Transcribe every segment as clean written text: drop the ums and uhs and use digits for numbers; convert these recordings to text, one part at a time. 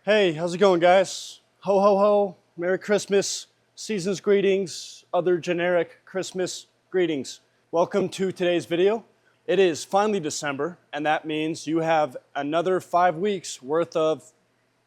Hey, how's it going, guys? Ho, ho, ho. Merry Christmas, season's greetings, other generic Christmas greetings. Welcome to today's video. It is finally December, and that means you have another 5 weeks worth of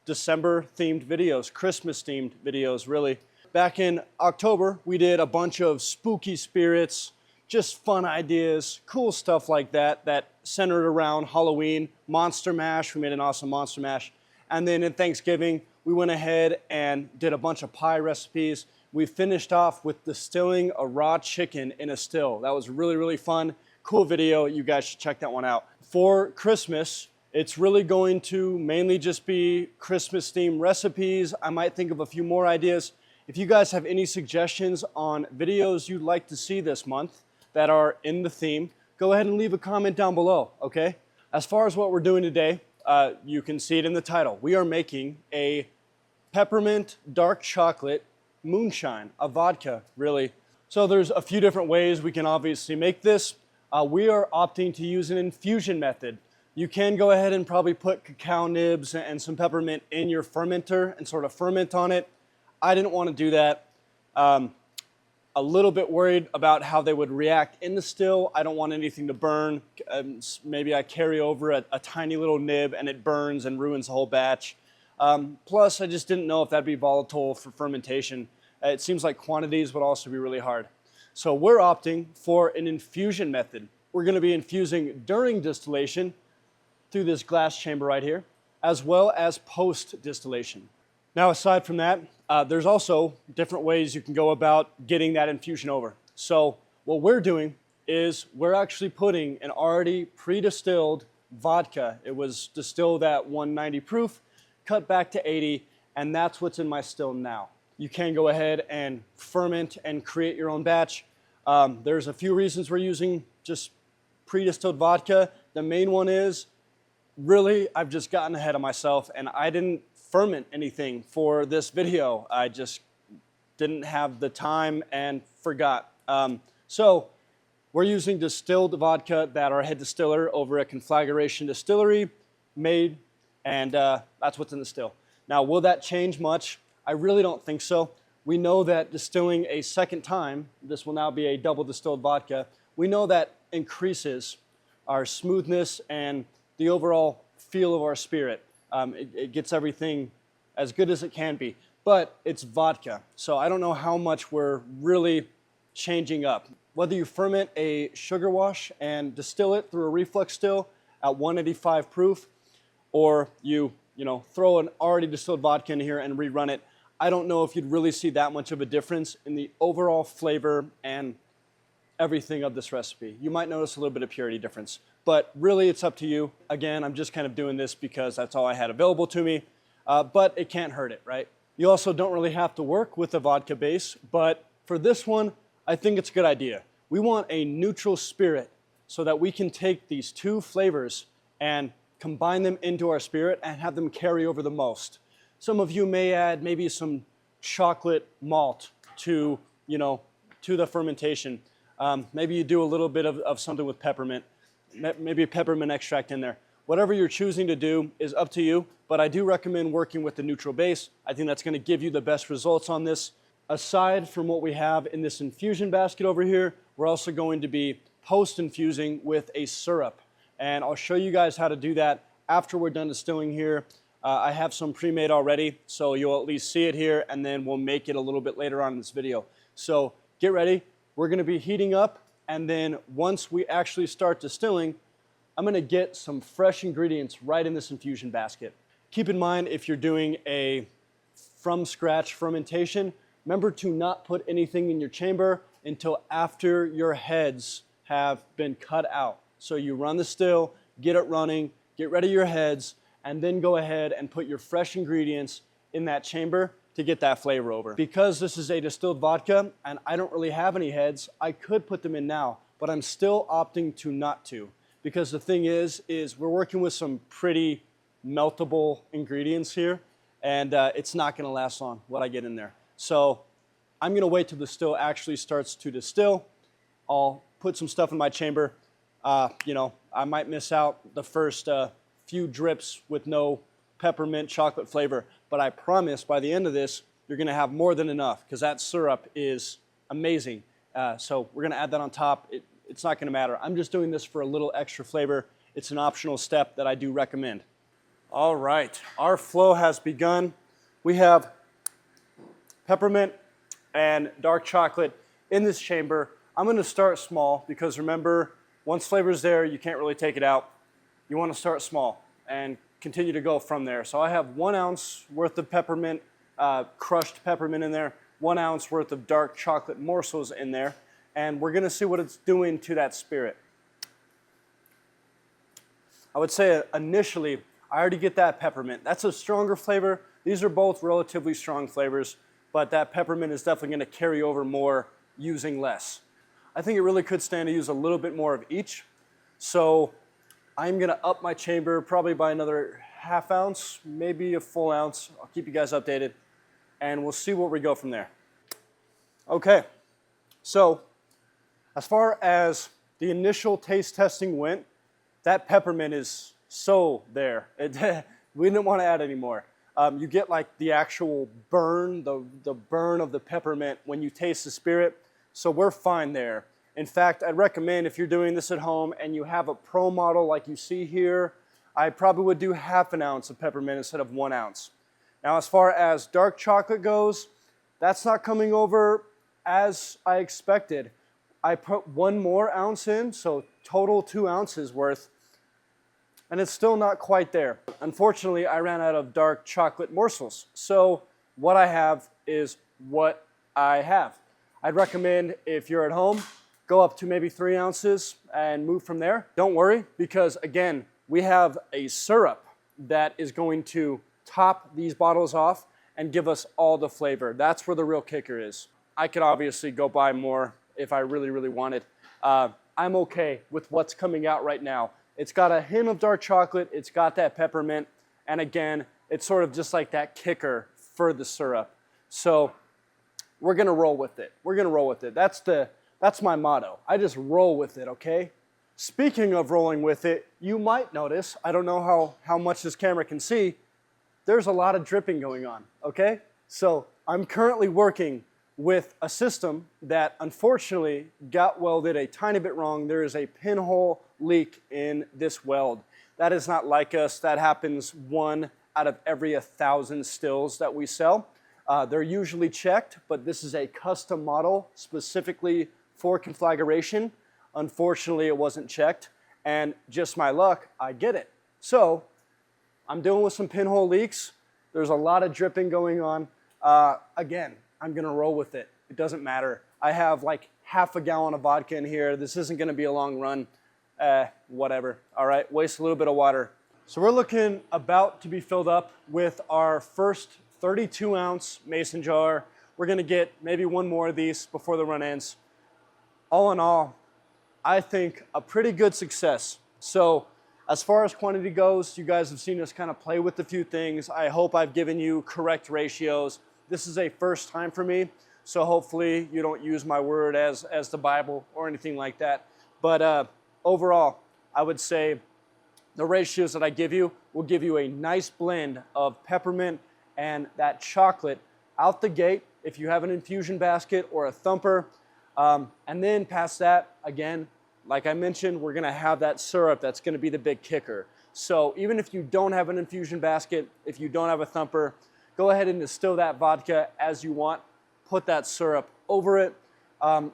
December-themed videos, Christmas-themed videos, really. Back in October, we did a bunch of spooky spirits, just fun ideas, cool stuff like that, that centered around Halloween, Monster Mash. We made an awesome Monster Mash. And then in Thanksgiving, we went ahead and did a bunch of pie recipes. We finished off with distilling a raw chicken in a still. That was really, really fun. Cool video. You guys should check that one out. For Christmas, it's really going to mainly just be Christmas-themed recipes. I might think of a few more ideas. If you guys have any suggestions on videos you'd like to see this month that are in the theme, go ahead and leave a comment down below, okay? As far as what we're doing today, you can see it in the title. We are making a peppermint dark chocolate moonshine, a vodka, really. So there's a few different ways we can obviously make this. We are opting to use an infusion method. You can go ahead and probably put cacao nibs and some peppermint in your fermenter and sort of ferment on it. I didn't want to do that. A little bit worried about how they would react in the still. I don't want anything to burn. Maybe I carry over a tiny little nib and it burns and ruins the whole batch. Plus, I just didn't know if that'd be volatile for fermentation. It seems like quantities would also be really hard. So we're opting for an infusion method. We're going to be infusing during distillation through this glass chamber right here, as well as post-distillation. Now, aside from that, there's also different ways you can go about getting that infusion over. So what we're doing is we're actually putting an already pre-distilled vodka. It was distilled at 190 proof, cut back to 80, and that's what's in my still now. You can go ahead and ferment and create your own batch. There's a few reasons we're using just pre-distilled vodka. The main one is, really, I've just gotten ahead of myself and I didn't ferment anything for this video. I just didn't have the time and forgot. So we're using distilled vodka that our head distiller over at Conflagration Distillery made, and that's what's in the still. Now, will that change much? I really don't think so. We know that distilling a second time, this will now be a double distilled vodka, we know that increases our smoothness and the overall feel of our spirit. It gets everything as good as it can be, but it's vodka. So I don't know how much we're really changing up. Whether you ferment a sugar wash and distill it through a reflux still at 185 proof, or you throw an already distilled vodka in here and rerun it, I don't know if you'd really see that much of a difference in the overall flavor and everything of this recipe. You might notice a little bit of purity difference, but really it's up to you. Again, I'm just kind of doing this because that's all I had available to me, but it can't hurt it, right? You also don't really have to work with a vodka base, but for this one, I think it's a good idea. We want a neutral spirit so that we can take these two flavors and combine them into our spirit and have them carry over the most. Some of you may add maybe some chocolate malt to the fermentation. Maybe you do a little bit of something with peppermint, maybe a peppermint extract in there. Whatever you're choosing to do is up to you, but I do recommend working with the neutral base. I think that's going to give you the best results on this. Aside from what we have in this infusion basket over here, we're also going to be post-infusing with a syrup. And I'll show you guys how to do that after we're done distilling here. I have some pre-made already, so you'll at least see it here, and then we'll make it a little bit later on in this video. So get ready. We're going to be heating up, and then once we actually start distilling, I'm going to get some fresh ingredients right in this infusion basket. Keep in mind, if you're doing a from-scratch fermentation, remember to not put anything in your chamber until after your heads have been cut out. So you run the still, get it running, get rid of your heads, and then go ahead and put your fresh ingredients in that chamber to get that flavor over. Because this is a distilled vodka and I don't really have any heads, I could put them in now, but I'm still opting to not to. Because the thing is we're working with some pretty meltable ingredients here, and it's not gonna last long what I get in there. So I'm gonna wait till the still actually starts to distill. I'll put some stuff in my chamber. I might miss out the first few drips with no peppermint chocolate flavor, but I promise by the end of this, you're gonna have more than enough because that syrup is amazing. So we're gonna add that on top. It's not gonna matter. I'm just doing this for a little extra flavor. It's an optional step that I do recommend. All right, our flow has begun. We have peppermint and dark chocolate in this chamber. I'm gonna start small because remember, once flavor's there, you can't really take it out. You wanna start small and continue to go from there. So I have 1 ounce worth of peppermint, crushed peppermint in there, 1 ounce worth of dark chocolate morsels in there, and we're gonna see what it's doing to that spirit. I would say initially, I already get that peppermint. That's a stronger flavor. These are both relatively strong flavors, but that peppermint is definitely gonna carry over more using less. I think it really could stand to use a little bit more of each. So I'm gonna up my chamber probably by another ½ ounce, maybe a full ounce. I'll keep you guys updated and we'll see where we go from there. Okay, so as far as the initial taste testing went, that peppermint is so there. We didn't want to add any more. You get like the actual burn, the burn of the peppermint when you taste the spirit. So we're fine there. In fact, I'd recommend if you're doing this at home and you have a pro model like you see here, I probably would do ½ ounce of peppermint instead of 1 ounce. Now, as far as dark chocolate goes, that's not coming over as I expected. I put 1 more ounce in, so total 2 ounces worth, and it's still not quite there. Unfortunately, I ran out of dark chocolate morsels. So what I have is what I have. I'd recommend if you're at home, go up to maybe 3 ounces and move from there. Don't worry, because again, we have a syrup that is going to top these bottles off and give us all the flavor. That's where the real kicker is. I could obviously go buy more if I really, really wanted. I'm okay with what's coming out right now. It's got a hint of dark chocolate, it's got that peppermint, and again, it's sort of just like that kicker for the syrup. So we're gonna roll with it. We're gonna roll with it. That's my motto. I just roll with it, okay? Speaking of rolling with it, you might notice, I don't know how much this camera can see, there's a lot of dripping going on, okay? So I'm currently working with a system that unfortunately got welded a tiny bit wrong. There is a pinhole leak in this weld. That is not like us. That happens 1 out of every 1,000 stills that we sell. They're usually checked, but this is a custom model specifically for conflagration. Unfortunately, it wasn't checked, and just my luck, I get it. So I'm dealing with some pinhole leaks. There's a lot of dripping going on. Again, I'm gonna roll with it. It doesn't matter. I have like ½ a gallon of vodka in here. This isn't gonna be a long run. Whatever, all right? Waste a little bit of water. So we're looking about to be filled up with our first 32 ounce mason jar. We're gonna get maybe 1 more of these before the run ends. All in all, I think a pretty good success. So as far as quantity goes, you guys have seen us kind of play with a few things. I hope I've given you correct ratios. This is a first time for me, so hopefully you don't use my word as the Bible or anything like that. But overall, I would say the ratios that I give you will give you a nice blend of peppermint and that chocolate out the gate if you have an infusion basket or a thumper. And then past that, again, like I mentioned, we're gonna have that syrup that's gonna be the big kicker. So even if you don't have an infusion basket, if you don't have a thumper, go ahead and distill that vodka as you want. Put that syrup over it.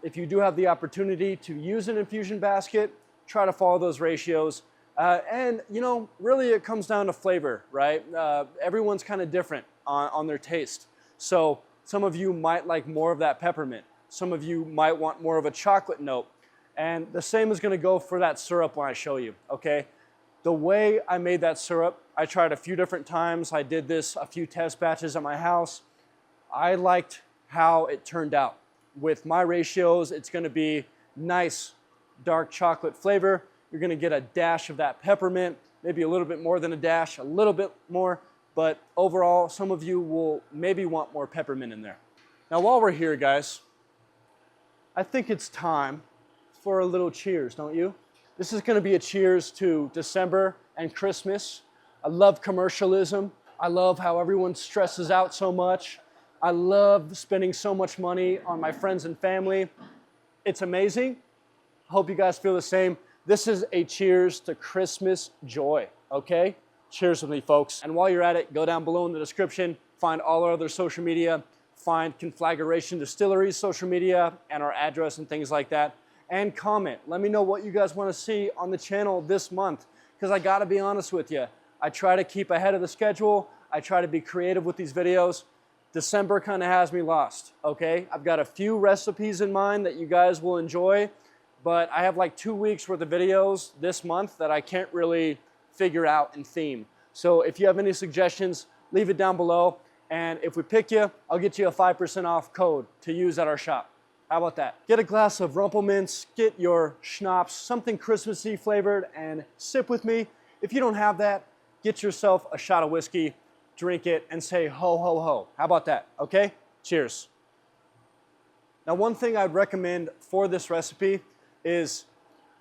If you do have the opportunity to use an infusion basket, try to follow those ratios. And you know, really it comes down to flavor, right? Everyone's kind of different on their taste. So some of you might like more of that peppermint. Some of you might want more of a chocolate note. And the same is gonna go for that syrup when I show you, okay? The way I made that syrup, I tried a few different times. I did this a few test batches at my house. I liked how it turned out. With my ratios, it's gonna be nice dark chocolate flavor. You're gonna get a dash of that peppermint, maybe a little bit more than a dash, a little bit more, but overall, some of you will maybe want more peppermint in there. Now, while we're here, guys, I think it's time for a little cheers, don't you? This is gonna be a cheers to December and Christmas. I love commercialism. I love how everyone stresses out so much. I love spending so much money on my friends and family. It's amazing. Hope you guys feel the same. This is a cheers to Christmas joy, okay? Cheers with me, folks. And while you're at it, go down below in the description, find all our other social media, find Conflagration Distillery's social media and our address and things like that, and comment. Let me know what you guys want to see on the channel this month, because I gotta be honest with you. I try to keep ahead of the schedule. I try to be creative with these videos. December kind of has me lost, okay? I've got a few recipes in mind that you guys will enjoy, but I have like 2 weeks worth of videos this month that I can't really figure out and theme. So if you have any suggestions, leave it down below. And if we pick you, I'll get you a 5% off code to use at our shop. How about that? Get a glass of Rumpelmints, get your schnapps, something Christmassy flavored, and sip with me. If you don't have that, get yourself a shot of whiskey, drink it, and say ho, ho, ho. How about that, okay? Cheers. Now, one thing I'd recommend for this recipe is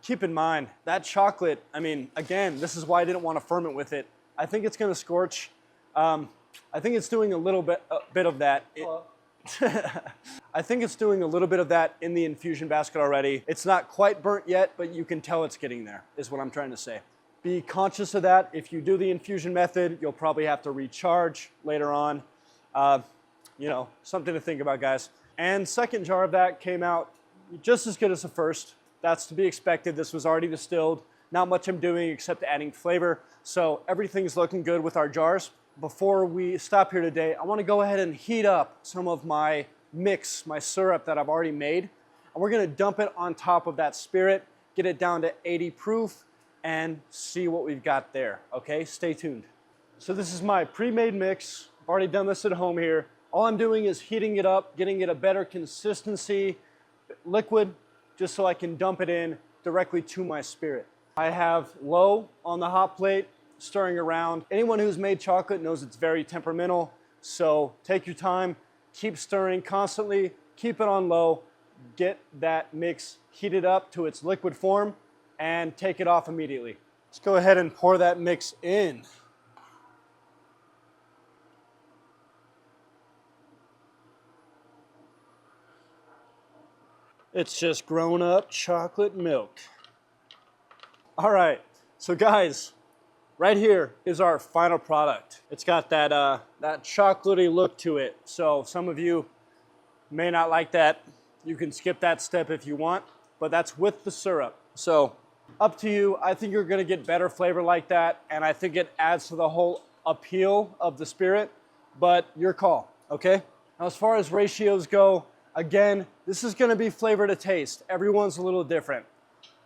keep in mind that chocolate, I mean, again, this is why I didn't want to ferment with it. I think it's going to scorch. I think it's doing a little bit of that. I think it's doing a little bit of that in the infusion basket already. It's not quite burnt yet, but you can tell it's getting there, is what I'm trying to say. Be conscious of that. If you do the infusion method, you'll probably have to recharge later on. You know, something to think about, guys. And second jar of that came out just as good as the first. That's to be expected. This was already distilled. Not much I'm doing except adding flavor. So everything's looking good with our jars. Before we stop here today, I want to go ahead and heat up some of my mix, my syrup that I've already made. And we're going to dump it on top of that spirit, get it down to 80 proof, and see what we've got there, okay? Stay tuned. So this is my pre-made mix. I've already done this at home here. All I'm doing is heating it up, getting it a better consistency, liquid, just so I can dump it in directly to my spirit. I have low on the hot plate, stirring around. Anyone who's made chocolate knows it's very temperamental, so take your time, keep stirring constantly, keep it on low, get that mix heated up to its liquid form, and take it off immediately. Let's go ahead and pour that mix in. It's just grown up chocolate milk. All right, so guys, right here is our final product. It's got that, that chocolatey look to it. So some of you may not like that. You can skip that step if you want, but that's with the syrup. So up to you. I think you're gonna get better flavor like that, and I think it adds to the whole appeal of the spirit, but your call, okay? Now as far as ratios go, again, this is gonna be flavor to taste. Everyone's a little different.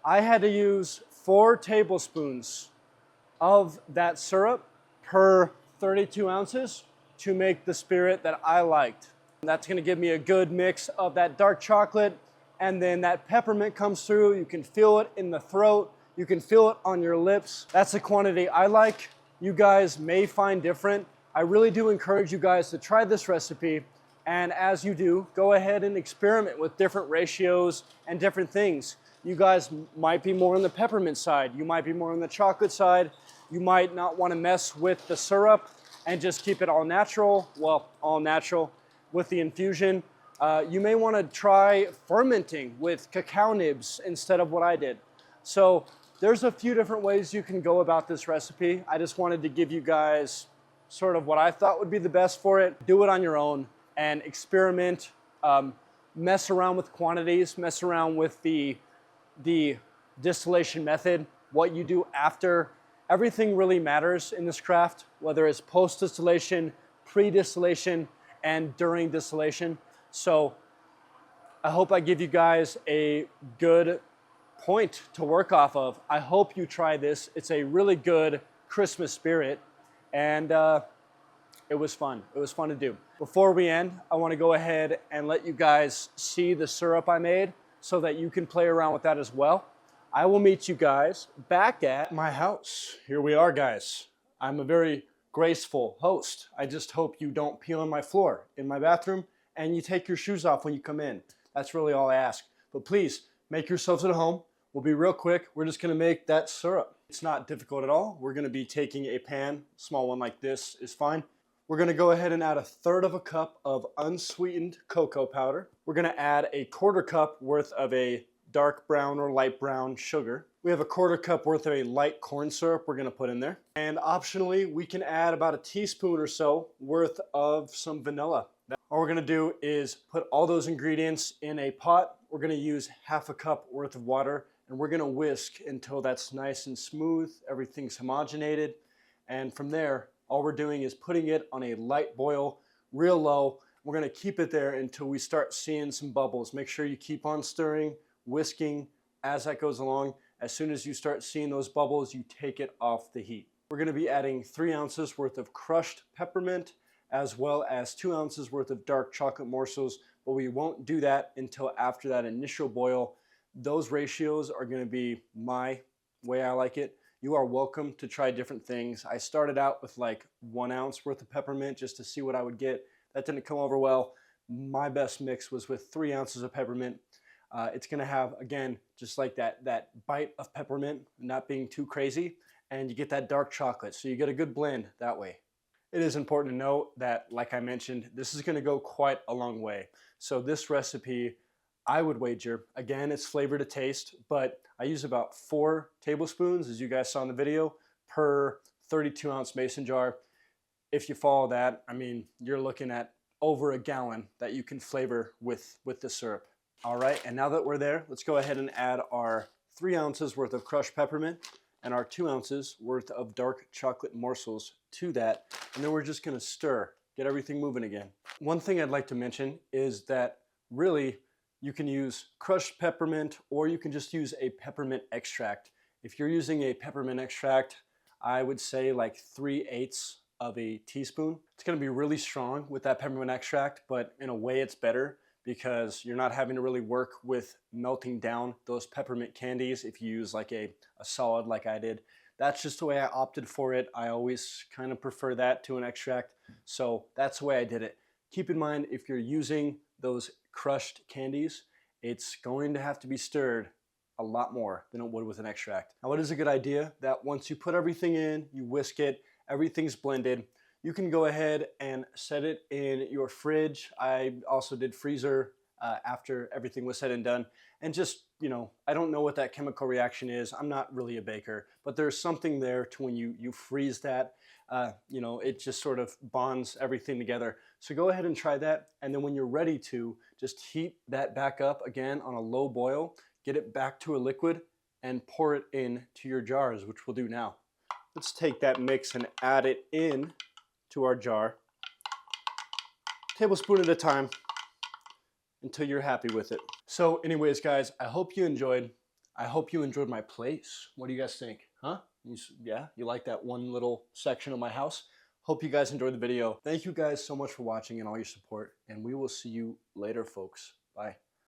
I had to use 4 tablespoons of that syrup per 32 ounces to make the spirit that I liked. That's gonna give me a good mix of that dark chocolate, and then that peppermint comes through. You can feel it in the throat. You can feel it on your lips. That's the quantity I like. You guys may find different. I really do encourage you guys to try this recipe, and as you do, go ahead and experiment with different ratios and different things. You guys might be more on the peppermint side. You might be more on the chocolate side. You might not want to mess with the syrup and just keep it all natural. Well, all natural with the infusion. You may want to try fermenting with cacao nibs instead of what I did. So there's a few different ways you can go about this recipe. I just wanted to give you guys sort of what I thought would be the best for it. Do it on your own and experiment. Mess around with quantities, mess around with the distillation method, what you do after. Everything really matters in this craft, whether it's post-distillation, pre-distillation, and during distillation. So I hope I give you guys a good point to work off of. I hope you try this. It's a really good Christmas spirit, and it was fun. It was fun to do. Before we end, I want to go ahead and let you guys see the syrup I made so that you can play around with that as well. I will meet you guys back at my house. Here we are, guys. I'm a very graceful host. I just hope you don't pee on my floor in my bathroom and you take your shoes off when you come in. That's really all I ask. But please, make yourselves at home. We'll be real quick. We're just gonna make that syrup. It's not difficult at all. We're gonna be taking a pan, small one like this is fine. We're gonna go ahead and add 1/3 cup of unsweetened cocoa powder. We're gonna add 1/4 cup worth of a dark brown or light brown sugar. We have 1/4 cup worth of a light corn syrup we're gonna put in there. And optionally, we can add about 1 teaspoon or so worth of some vanilla. All we're gonna do is put all those ingredients in a pot. We're gonna use 1/2 cup worth of water, and we're gonna whisk until that's nice and smooth, everything's homogenated. And from there, all we're doing is putting it on a light boil, real low. We're gonna keep it there until we start seeing some bubbles. Make sure you keep on stirring, whisking as that goes along. As soon as you start seeing those bubbles, you take it off the heat. We're gonna be adding 3 ounces worth of crushed peppermint, as well as 2 ounces worth of dark chocolate morsels, but we won't do that until after that initial boil. Those ratios are gonna be my way I like it. You are welcome to try different things. I started out with like 1 ounce worth of peppermint just to see what I would get. That didn't come over well. My best mix was with 3 ounces of peppermint. It's gonna have, again, just like that bite of peppermint, not being too crazy, and you get that dark chocolate, so you get a good blend that way. It is important to note that, like I mentioned, this is gonna go quite a long way. So this recipe, I would wager, again, it's flavor to taste, but I use about 4 tablespoons, as you guys saw in the video, per 32-ounce mason jar. If you follow that, I mean, you're looking at over a gallon that you can flavor with the syrup. All right, and now that we're there, let's go ahead and add our 3 ounces worth of crushed peppermint and our 2 ounces worth of dark chocolate morsels to that. And then we're just gonna stir, get everything moving again. One thing I'd like to mention is that really you can use crushed peppermint or you can just use a peppermint extract. If you're using a peppermint extract, I would say like 3/8 of a teaspoon. It's gonna be really strong with that peppermint extract, but in a way it's better because you're not having to really work with melting down those peppermint candies if you use like a solid like I did. That's just the way I opted for it. I always kind of prefer that to an extract. So that's the way I did it. Keep in mind, if you're using those crushed candies, it's going to have to be stirred a lot more than it would with an extract. Now, it is a good idea that once you put everything in, you whisk it, everything's blended, you can go ahead and set it in your fridge. I also did freezer after everything was said and done. And just, you know, I don't know what that chemical reaction is. I'm not really a baker, but there's something there to when you freeze that, you know, it just sort of bonds everything together. So go ahead and try that. And then when you're ready to, just heat that back up again on a low boil, get it back to a liquid and pour it into your jars, which we'll do now. Let's take that mix and add it in to our jar, tablespoon at a time, until you're happy with it. So anyways, guys, I hope you enjoyed. I hope you enjoyed my place. What do you guys think? Huh? Yeah, you like that one little section of my house? Hope you guys enjoyed the video. Thank you guys so much for watching and all your support, and we will see you later, folks. Bye.